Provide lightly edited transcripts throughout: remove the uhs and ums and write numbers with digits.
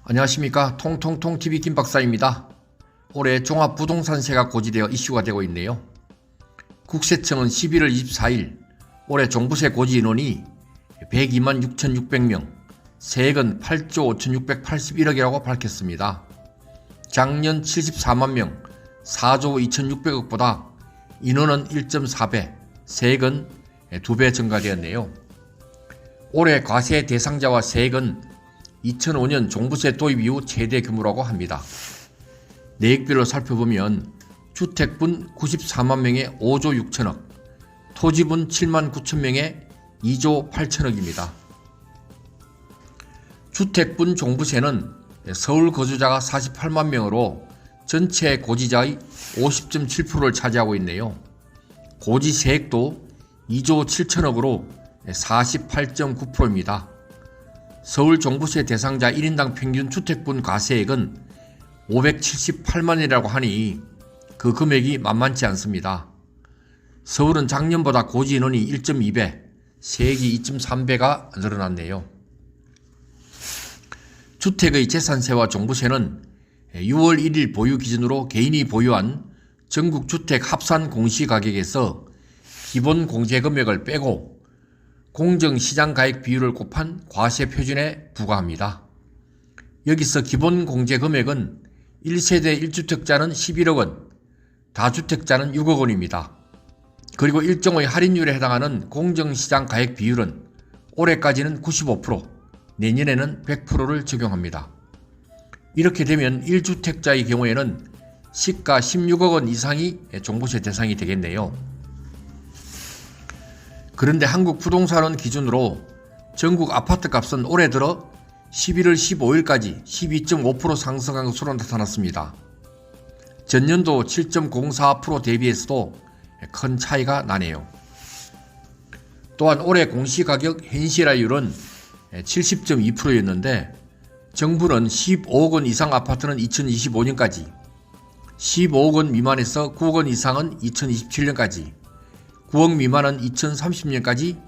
안녕하십니까. 통통통TV 김박사입니다. 올해 종합부동산세가 고지되어 이슈가 되고 있네요. 국세청은 11월 24일 올해 종부세 고지 인원이 102만 6,600명, 세액은 8조 5,681억이라고 밝혔습니다. 작년 74만 명, 4조 2,600억보다 인원은 1.4배, 세액은 2배 증가되었네요. 올해 과세 대상자와 세액은 2005년 종부세 도입 이후 최대 규모라고 합니다. 내역별로 살펴보면 주택분 94만 명에 5조 6천억, 토지분 7만 9천 명에 2조 8천억입니다. 주택분 종부세는 서울 거주자가 48만 명으로 전체 고지자의 50.7%를 차지하고 있네요. 고지세액도 2조 7천억으로 48.9%입니다. 서울 종부세 대상자 1인당 평균 주택분 과세액은 578만원이라고 하니 그 금액이 만만치 않습니다. 서울은 작년보다 고지 인원이 1.2배, 세액이 2.3배가 늘어났네요. 주택의 재산세와 종부세는 6월 1일 보유 기준으로 개인이 보유한 전국 주택 합산 공시가격에서 기본 공제금액을 빼고 공정시장가액 비율을 곱한 과세 표준에 부과합니다. 여기서 기본 공제금액은 1세대 1주택자는 11억 원, 다주택자는 6억 원입니다. 그리고 일정의 할인율에 해당하는 공정시장가액 비율은 올해까지는 95%, 내년에는 100%를 적용합니다. 이렇게 되면 1주택자의 경우에는 시가 16억 원 이상이 종부세 대상이 되겠네요. 그런데 한국부동산원 기준으로 전국 아파트값은 올해 들어 11월 15일까지 12.5% 상승한 것으로 나타났습니다. 전년도 7.04% 대비해서도 큰 차이가 나네요. 또한 올해 공시가격 현실화율은 70.2%였는데 정부는 15억 원 이상 아파트는 2025년까지, 15억 원 미만에서 9억 원 이상은 2027년까지, 9억 미만은 2030년까지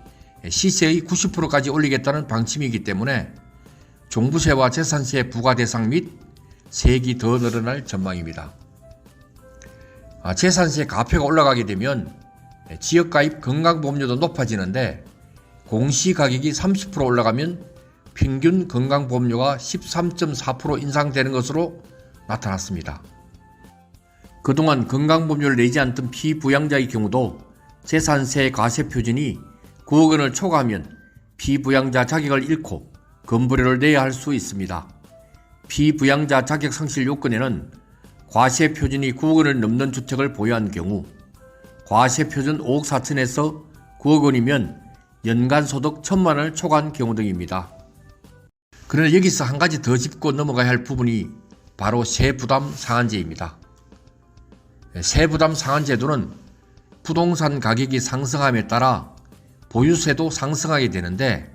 시세의 90%까지 올리겠다는 방침이기 때문에 종부세와 재산세 부과 대상 및 세액이 더 늘어날 전망입니다. 재산세 가표가 올라가게 되면 지역가입 건강보험료도 높아지는데 공시가격이 30% 올라가면 평균 건강보험료가 13.4% 인상되는 것으로 나타났습니다. 그동안 건강보험료를 내지 않던 피부양자의 경우도 재산세 과세 표준이 9억 원을 초과하면 피부양자 자격을 잃고 건보료를 내야 할 수 있습니다. 피부양자 자격 상실 요건에는 과세 표준이 9억 원을 넘는 주택을 보유한 경우, 과세 표준 5억 4천에서 9억 원이면 연간 소득 1,000만 원을 초과한 경우 등입니다. 그러나 여기서 한 가지 더 짚고 넘어가야 할 부분이 바로 세부담 상한제입니다. 세부담 상한제도는 부동산 가격이 상승함에 따라 보유세도 상승하게 되는데,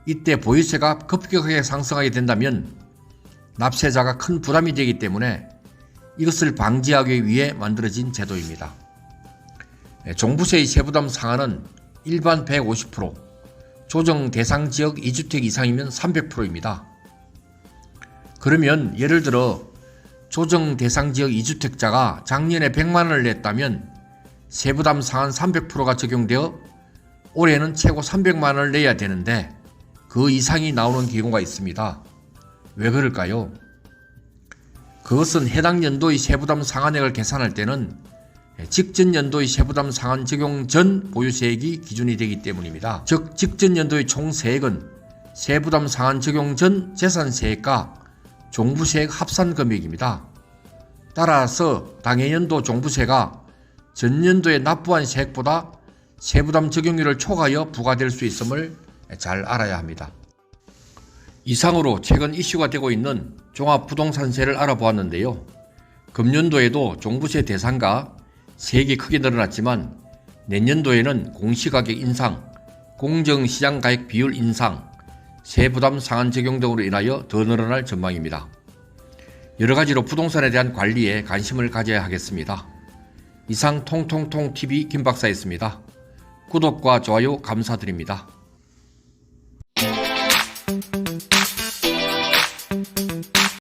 이때 보유세가 급격하게 상승하게 된다면 납세자가 큰 부담이 되기 때문에 이것을 방지하기 위해 만들어진 제도입니다. 종부세의 세부담 상한은 일반 150%, 조정 대상 지역 2주택 이상이면 300%입니다. 그러면 예를 들어 조정 대상 지역 2주택자가 작년에 100만 원을 냈다면 세부담 상한 300%가 적용되어 올해는 최고 300만 원을 내야 되는데 그 이상이 나오는 경우가 있습니다. 왜 그럴까요? 그것은 해당 연도의 세부담 상한액을 계산할 때는 직전 연도의 세부담 상한 적용 전 보유세액이 기준이 되기 때문입니다. 즉 직전 연도의 총 세액은 세부담 상한 적용 전 재산세액과 종부세액 합산 금액입니다. 따라서 당해연도 종부세가 전년도에 납부한 세액보다 세부담 적용률을 초과하여 부과될 수 있음을 잘 알아야 합니다. 이상으로 최근 이슈가 되고 있는 종합부동산세를 알아보았는데요. 금년도에도 종부세 대상과 세액이 크게 늘어났지만 내년도에는 공시가격 인상, 공정시장가액 비율 인상, 세부담 상한 적용 등으로 인하여 더 늘어날 전망입니다. 여러가지로 부동산에 대한 관리에 관심을 가져야 하겠습니다. 이상 통통통TV 김박사였습니다. 구독과 좋아요 감사드립니다.